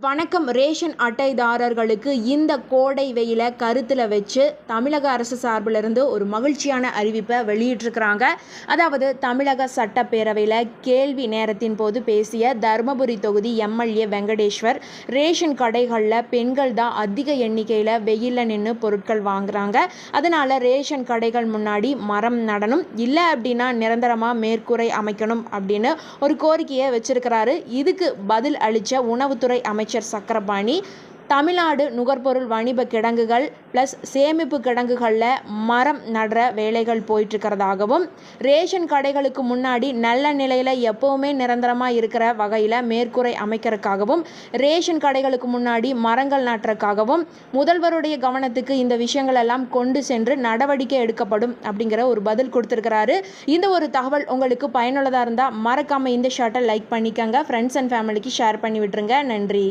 வணக்கம். ரேஷன் அட்டைதாரர்களுக்கு இந்த கோடை வெயிலை கருத்தில் வச்சு தமிழக அரசு சார்பிலிருந்து ஒரு மகிழ்ச்சியான அறிவிப்பை வெளியிட்டிருக்கிறாங்க. அதாவது தமிழக சட்டப்பேரவையில் கேள்வி நேரத்தின் போது பேசிய தருமபுரி தொகுதி எம்எல்ஏ வெங்கடேஸ்வர், ரேஷன் கடைகளில் பெண்கள் தான் அதிக எண்ணிக்கையில் வெயிலில் நின்று பொருட்கள் வாங்குறாங்க. அதனால் ரேஷன் கடைகள் முன்னாடி மரம் நடணும், இல்லை அப்படின்னா நிரந்தரமாக மேற்கூரை அமைக்கணும் அப்படின்னு ஒரு கோரிக்கையை வச்சிருக்கிறாரு. இதுக்கு பதில் அளித்த உணவுத்துறை அமைச்சர் சக்கரபாணி, தமிழ்நாடு நுகர்பொருள் வணிப கிடங்குகள் ப்ளஸ் சேமிப்பு கிடங்குகளில் மரம் நடுற வேலைகள் போயிட்டுருக்கிறதாகவும், ரேஷன் கடைகளுக்கு முன்னாடி நல்ல நிலையில் எப்போவுமே நிரந்தரமாக இருக்கிற வகையில் மேற்கூரை அமைக்கிறதுக்காகவும், ரேஷன் கடைகளுக்கு முன்னாடி மரங்கள் நட்டுறதுக்காகவும் முதல்வருடைய கவனத்துக்கு இந்த விஷயங்கள் எல்லாம் கொண்டு சென்று நடவடிக்கை எடுக்கப்படும் அப்படிங்கிற ஒரு பதில் கொடுத்துருக்கிறாரு. இந்த ஒரு தகவல் உங்களுக்கு பயனுள்ளதாக இருந்தால் மறக்காமல் இந்த ஷார்ட்டை லைக் பண்ணிக்கங்க, ஃப்ரெண்ட்ஸ் அண்ட் ஃபேமிலிக்கு ஷேர் பண்ணி விட்டுருங்க. நன்றி.